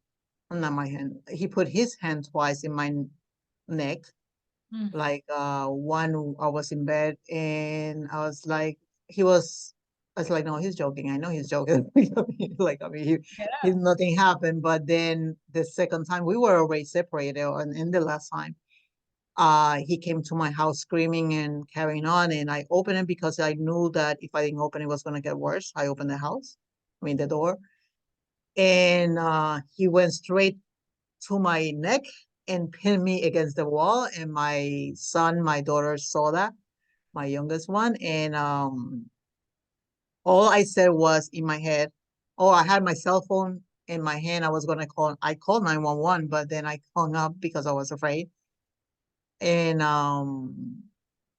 my hand. He put his hand twice in my neck. Mm. Like one, I was in bed and I was like, he was, I was like, no, he's joking. I know he's joking. Like, I mean, Yeah. nothing happened. But then the second time we were already separated, and in the last time, he came to my house screaming and carrying on, and I opened it because I knew that if I didn't open it, was gonna get worse. I opened the house, I mean the door, and he went straight to my neck and pinned me against the wall. And my daughter saw that, my youngest one. And all I said was in my head, oh, I had my cell phone in my hand. I called 911, but then I hung up because I was afraid. And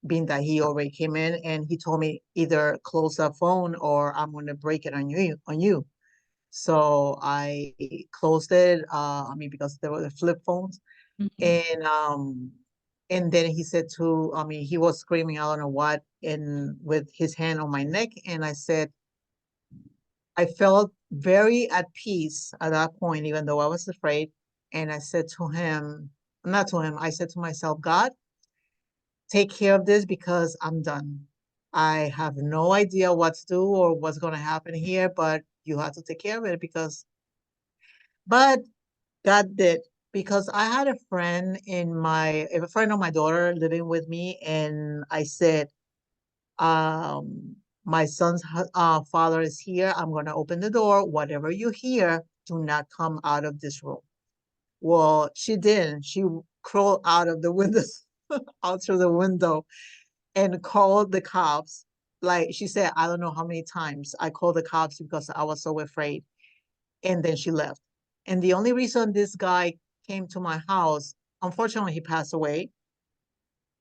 being that he already came in and he told me either close the phone or I'm gonna break it on you. So I closed it, I mean, because there were the flip phones. Mhm. And then he said I mean, he was screaming, I don't know what, and with his hand on my neck. And I said, I felt very at peace at that point, even though I was afraid. And I said to him, not to him, I said to myself, God, take care of this because I'm done. I have no idea what to do or what's going to happen here, but you have to take care of it but God did, because I had a friend of my daughter living with me, and I said, my son's father is here. I'm going to open the door. Whatever you hear, do not come out of this room. Well, she didn't. She crawled out of the window, out through the window, and called the cops. Like she said, I don't know how many times I called the cops because I was so afraid. And then she left. And the only reason this guy came to my house, unfortunately, he passed away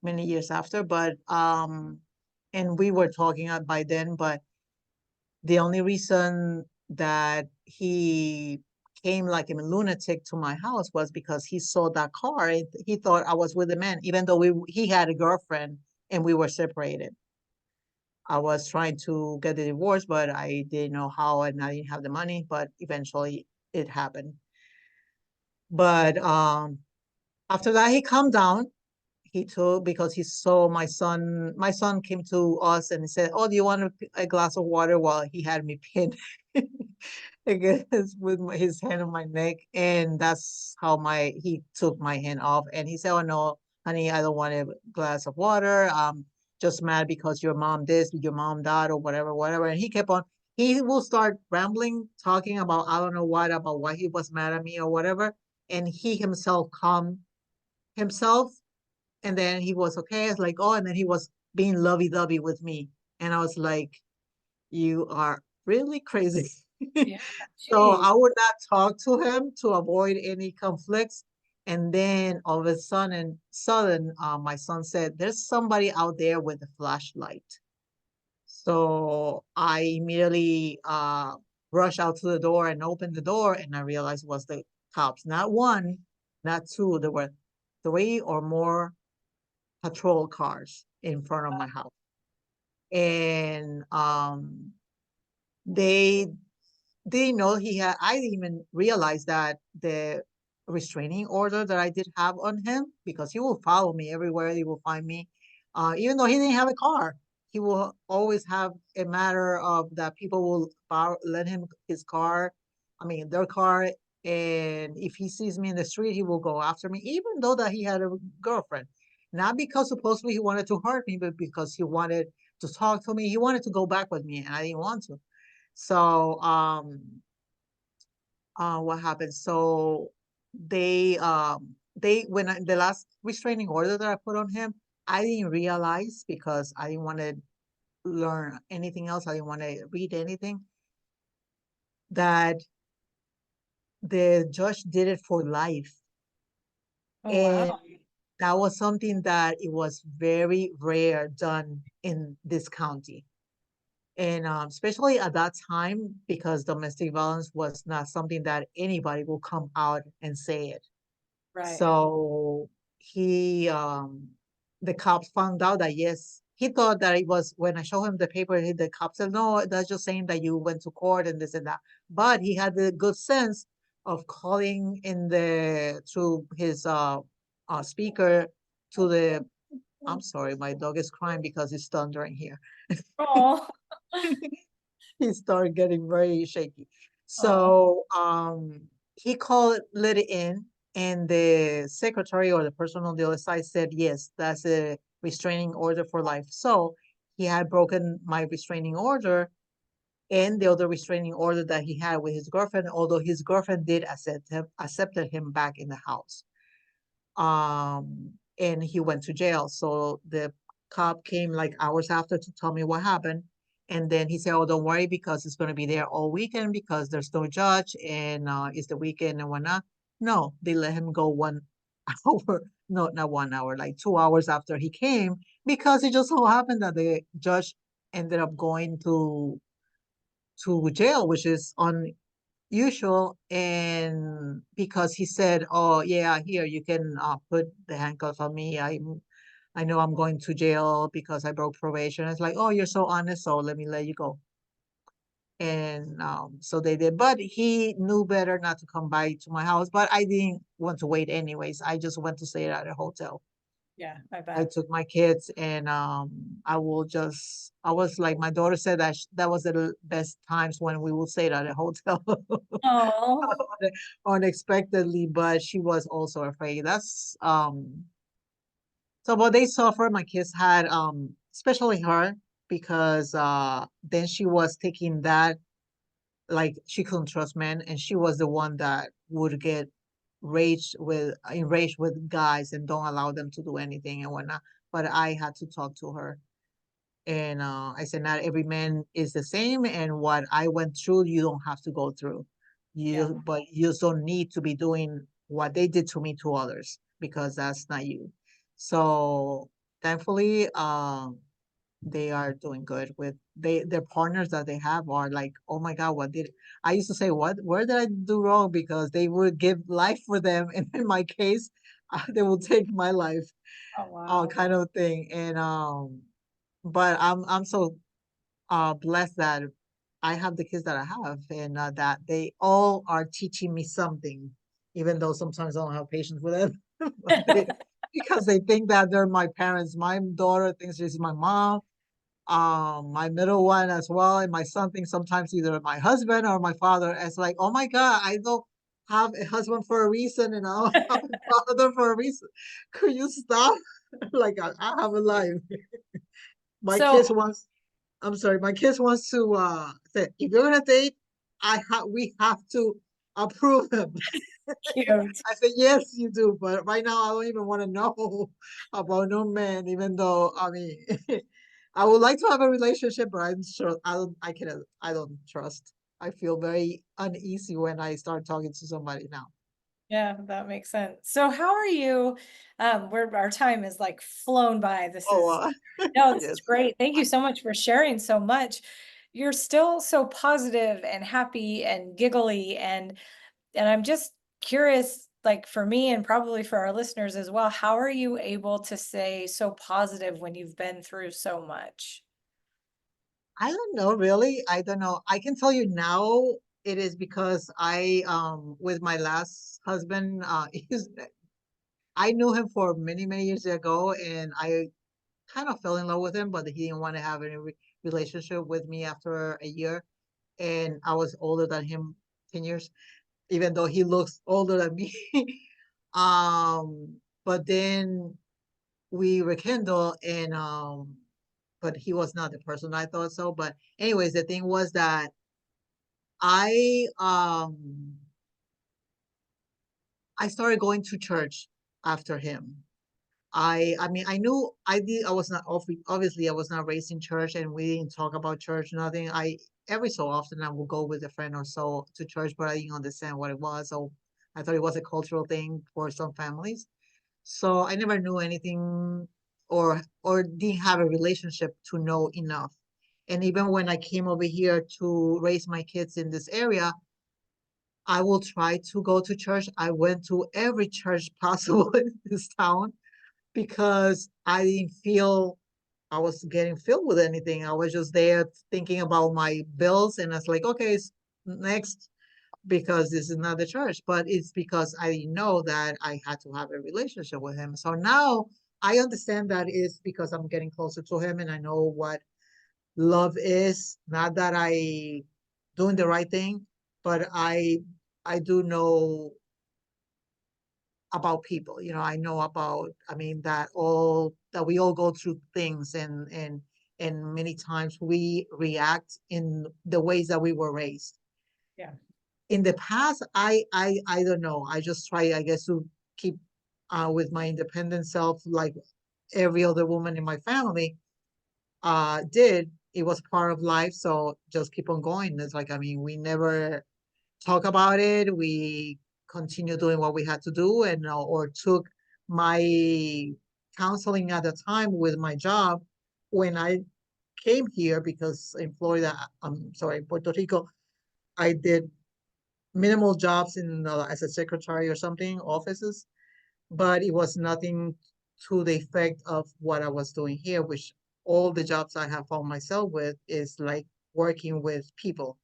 many years after, but and we were talking by then, but the only reason that he came like a lunatic to my house was because he saw that car. He thought I was with a man, even though he had a girlfriend and we were separated. I was trying to get the divorce, but I didn't know how and I didn't have the money, but eventually it happened. But after that, he calmed down. He told, because he saw my son came to us and he said, "Oh, do you want a glass of water?" While he had me pinned against with his hand on my neck, and that's how he took my hand off, and he said, "Oh no, honey, I don't want a glass of water. Just mad because your mom this, your mom that, or whatever, whatever." And he kept on. He will start rambling, talking about I don't know what, about why he was mad at me or whatever, and he himself calmed himself, and then he was okay. It's like, oh, and then he was being lovey-dovey with me. And I was like, you are really crazy. Yeah, So geez. I would not talk to him to avoid any conflicts. And then all of a sudden, my son said, "There's somebody out there with a flashlight." So I immediately rushed out to the door and opened the door, and I realized it was the cops. Not one, not two. There were three or more patrol cars in front of my house. And they didn't know he had, I didn't even realize that the restraining order that I did have on him, because he will follow me everywhere, he will find me. Even though he didn't have a car, he will always have a matter of that people will lend him his car, I mean, their car. And if he sees me in the street, he will go after me, even though that he had a girlfriend. Not because supposedly he wanted to hurt me, but because he wanted to talk to me. He wanted to go back with me, and I didn't want to. So, what happened? So when the last restraining order that I put on him, I didn't realize, because I didn't want to learn anything else. I didn't want to read anything, that the judge did it for life. Oh, And wow. that was something that it was very rare done in this county. And especially at that time, because domestic violence was not something that anybody will come out and say it. Right. So the cops found out that yes, he thought that it was, when I showed him the paper, the cops said, no, that's just saying that you went to court and this and that. But he had the good sense of calling in through his speaker to the, I'm sorry, my dog is crying because it's thundering here. Oh, He started getting very shaky. oh, So he called, let it in, and the secretary or the person on the other side said, yes, that's a restraining order for life. So he had broken my restraining order and the other restraining order that he had with his girlfriend, although his girlfriend did accepted him back in the house. And he went to jail. So the cop came like hours after to tell me what happened. And then he said, "Oh, don't worry, because it's going to be there all weekend because there's no judge and it's the weekend and whatnot." No, they let him go 1 hour no, not 1 hour, like 2 hours after he came, because it just so happened that the judge ended up going to jail, which is unusual. And because he said, "Oh yeah, here you can put the handcuffs on me. I know I'm going to jail because I broke probation." It's like, "Oh, you're so honest, so let me let you go." And so they did, but he knew better not to come by to my house. But I didn't want to wait anyways. I just went to stay at a hotel. Yeah, I I bet. took my kids, and I was like, my daughter said that that was the best times when we would stay at a hotel. Oh, Unexpectedly, but she was also afraid. That's so what they suffer, my kids had, especially her, because then she was taking that, like she couldn't trust men, and she was the one that would get enraged with guys and don't allow them to do anything and whatnot. But I had to talk to her, and I said, not every man is the same, and what I went through, you don't have to go through. yeah. But you just don't need to be doing what they did to me to others, because that's not you. So thankfully, they are doing good with their partners that they have are like, oh my God, what did I used to say, what where did I do wrong? Because they would give life for them, and in my case, they will take my life, Oh, wow. kind of thing. And but I'm so blessed that I have the kids that I have, and that they all are teaching me something, even though sometimes I don't have patience with them. But because they think that they're my parents. My daughter thinks she's my mom, my middle one as well, and my son thinks sometimes either my husband or my father. It's like, oh my God, I don't have a husband for a reason, and I don't have a father for a reason. Could you stop? Like, I have a life. My So kids wants, I'm sorry, my kids wants to say, if you're gonna date, we have to approve him. cute. I said, yes, you do, but right now I don't even want to know about no man, even though, I mean, I would like to have a relationship, but I'm sure I don't trust. I feel very uneasy when I start talking to somebody now. Yeah, that makes sense. So how are you, where our time is like flown by. Oh, No, this is yes. great. Thank you so much for sharing so much. You're still so positive and happy and giggly, and I'm just curious, like for me and probably for our listeners as well, how are you able to stay so positive when you've been through so much? I don't know, really. I don't know. I can tell you now it is because with my last husband, I knew him for many, many years ago, and I kind of fell in love with him, but he didn't want to have any relationship with me after a year. And I was older than him 10 years, even though he looks older than me. But then we rekindled, and but he was not the person I thought so. But anyways, the thing was that I I started going to church after him. I mean, I knew I was not obviously I was not raised in church, and we didn't talk about church, nothing. I Every so often I would go with a friend or so to church, but I didn't understand what it was. So I thought it was a cultural thing for some families. So I never knew anything, or didn't have a relationship to know enough. And even when I came over here to raise my kids in this area, I will try to go to church. I went to every church possible in this town because I didn't feel I was getting filled with anything. I was just there thinking about my bills, and I was like, okay, next, because this is not the church. But it's because I didn't know that I had to have a relationship with him. So now I understand that it's because I'm getting closer to him, and I know what love is. Not that I doing the right thing, but I do know about people. I know about, I mean, that we all go through things, and many times we react in the ways that we were raised. Yeah. In the past, I don't know. I just try, I guess, to keep with my independent self, like every other woman in my family did. It was part of life, so just keep on going. It's like, I mean, we never talk about it. We continue doing what we had to do, and or took my counseling at the time with my job when I came here, because in Florida, I'm sorry, Puerto Rico, I did minimal jobs in as a secretary or something, offices, but it was nothing to the effect of what I was doing here, which all the jobs I have found myself with is like working with people,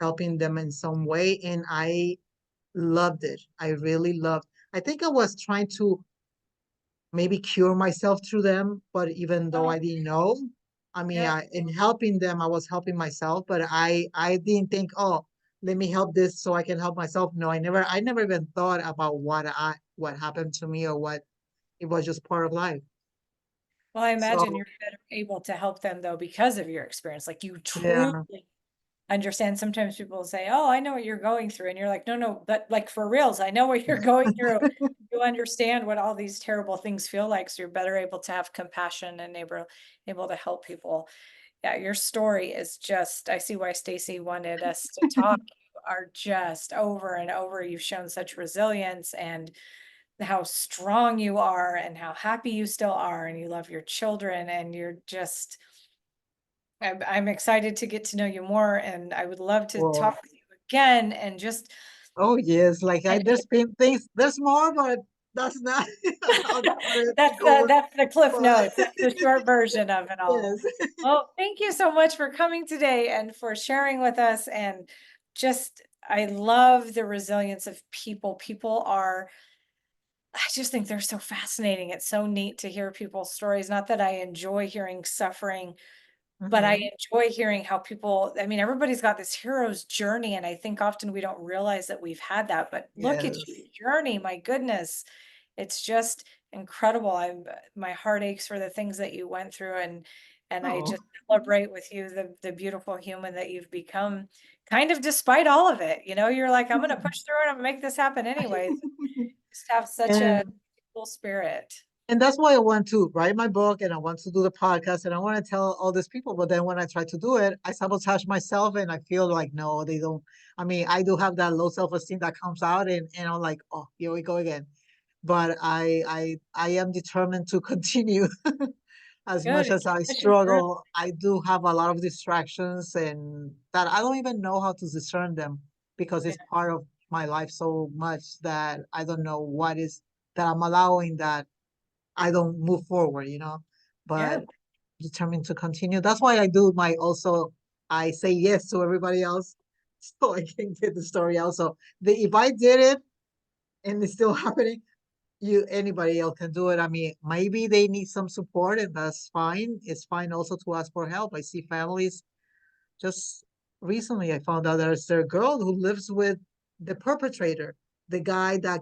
helping them in some way. And I loved it. I really loved. I think I was trying to maybe cure myself through them, but even though Oh, I didn't know, I mean, yep. in helping them, I was helping myself, but I didn't think, oh, let me help this so I can help myself. No, I never even thought about what happened to me, or what it was just part of life. Well, I imagine So you're better able to help them though because of your experience. Like you yeah, truly understand. Sometimes people say, "Oh, I know what you're going through," and you're like, "No, no, but like for reals, I know what you're going through. You understand what all these terrible things feel like, so you're better able to have compassion and able to help people." Yeah, your story is just, I see why Stacy wanted us to talk. You are just over and over. You've shown such resilience and how strong you are and how happy you still are and you love your children and you're just I'm excited to get to know you more and I would love to talk well, with you again and just oh yes, like and there's been things, there's more, but that's not how they wanted to that's go. the cliff But notes. That's the short version of it all. yes, Well, thank you so much for coming today and for sharing with us and just I love the resilience of people. People are I just think they're so fascinating. It's so neat to hear people's stories. Not that I enjoy hearing suffering, but I hmm, enjoy hearing how people, I mean, everybody's got this hero's journey. And I think often we don't realize that we've had that. But look at you, yes. journey, my goodness. It's just incredible. My heart aches for the things that you went through and I Oh. just celebrate with you the beautiful human that you've become, kind of despite all of it. You know, you're like, I'm gonna push through it, I'm gonna make this happen anyways. Just have such a And cool spirit. that's why I want to write my book, and I want to do the podcast, and I want to tell all these people. But then when I try to do it, I sabotage myself, and I feel like no, they don't. I mean, I do have that low self-esteem that comes out, and I'm like, oh, here we go again. But I am determined to continue. As Good. much as Keep I pushing through. struggle, I do have a lot of distractions, and that I don't even know how to discern them, because Yeah. it's part of my life so much that I don't know what is that I'm allowing that I don't move forward, Yeah. but determined to continue. That's why I do my also, I say yes to everybody else so I can get the story out. So if I did it and it's still happening, anybody else can do it. I mean, maybe they need some support, and that's fine. It's fine also to ask for help. I see families. Just recently I found out there's a girl who lives with the perpetrator, the guy that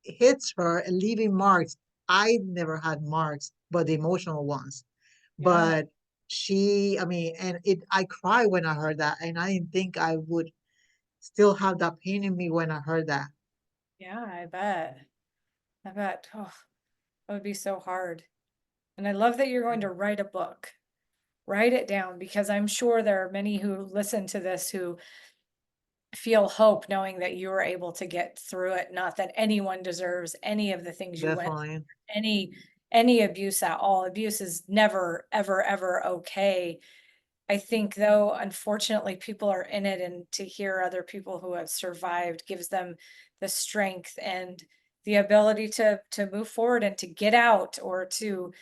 hits her and leaving marks. I never had marks, but the emotional ones. Yeah. But I mean, and I cried when I heard that, and I didn't think I would still have that pain in me when I heard that. Yeah, I bet. I bet. Oh, that would be so hard. And I love that you're going to write a book. Write it down because I'm sure there are many who listen to this who feel hope knowing that you were able to get through it. Not that anyone deserves any of the things you went Definitely. through, any abuse at all. Abuse is never, ever, ever okay. I think though, unfortunately, people are in it and to hear other people who have survived gives them the strength and the ability to move forward and to get out or to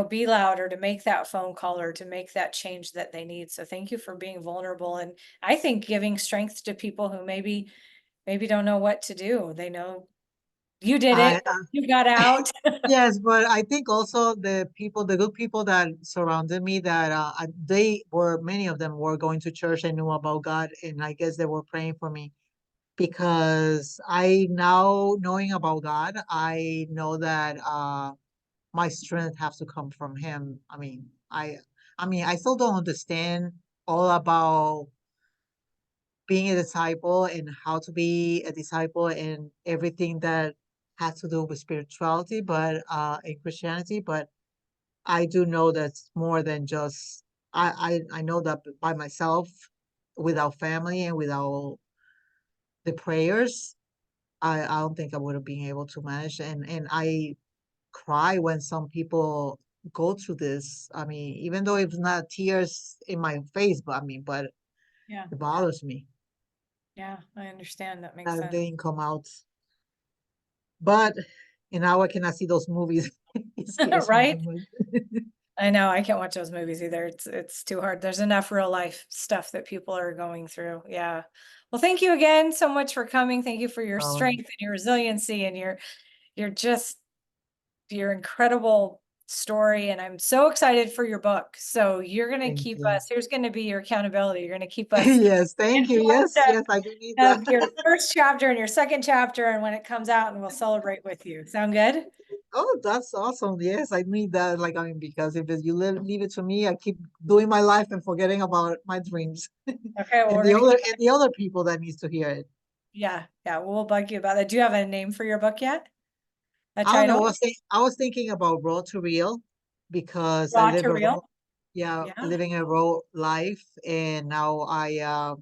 be loud or to make that phone call or to make that change that they need. So thank you for being vulnerable and I think giving strength to people who maybe don't know what to do. They know you did I it, you got out. Yes, but I think also the good people that surrounded me, that many of them were going to church and knew about God, and I guess they were praying for me, because I now knowing about God, I know that my strength has to come from Him. I mean, I still don't understand all about being a disciple and how to be a disciple and everything that has to do with spirituality, but in Christianity. But I do know that's more than just I know that by myself, without family and without the prayers, I don't think I would have been able to manage. And I cry when some people go through this. I mean, even though it's not tears in my face, but I mean, but Yeah, it bothers me yeah, I understand. That makes that it sense. didn't come out. But and now I cannot see those movies. It scares me too Right? much. I know, I can't watch those movies either. It's too hard. There's enough real life stuff that people are going through. Yeah. Well, thank you again so much for coming. Thank you for your Um, strength and your resiliency and your just your incredible story. And I'm so excited for your book. So you're gonna Thank keep you. us, here's gonna be your accountability. You're gonna keep us Yes, thank you. informed Yes, yes, I do need that. of your first chapter and your second chapter and when it comes out, and we'll celebrate with you. Sound good? Oh, that's awesome. Yes, I need that. Like, I mean, because if you leave it to me, I keep doing my life and forgetting about my dreams. Okay, well, And we're gonna keep the other people that needs to hear it. yeah, yeah, we'll bug you about that. Do you have a name for your book yet? A I don't know. title? I was thinking about raw to real because I Raw live to a raw, real? yeah, Yeah. living a raw life, and now I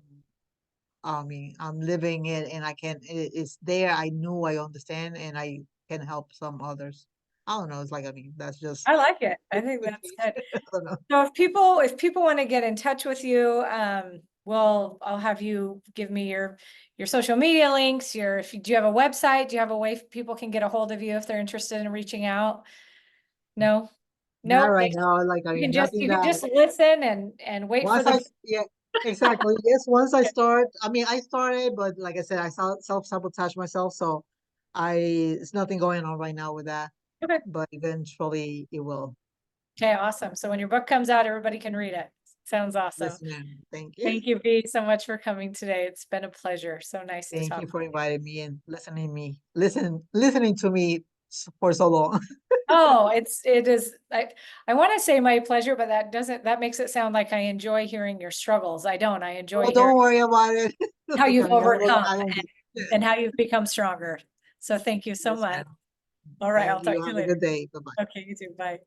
mean, I'm living it, and it's there. I know, I understand, and I can help some others. I don't know. It's like, I mean, that's just I like it. I quick, think quick that's fix. good. I don't know. So if people want to get in touch with you, I'll have you give me your social media links, if you do you have a website? Do you have a way people can get a hold of you if they're interested in reaching out? No? Not Nope. right now. Like, I mean, nothing You can that just listen and wait for once the yeah, exactly. Yes, once I start, I mean, I started, but like I said, I self-sabotage myself. So it's nothing going on right now with that, okay. but eventually it will. Okay, awesome. So when your book comes out, everybody can read it. Sounds awesome. Yes, ma'am. Thank you. Thank you, V, so much for coming today. It's been a pleasure. So nice to Thank talk you with for you. inviting me and listening to me for so long. Oh, it is. I want to say my pleasure, but that makes it sound like I enjoy hearing your struggles. I don't. I enjoy Oh, hearing don't worry about it. how Like, I you've mean, overcome I don't do. and how you've become stronger. So thank you so Yes, much. ma'am. All right, I'll Thank you. talk to you Have a later. good day. Bye bye. Okay, you too. Bye.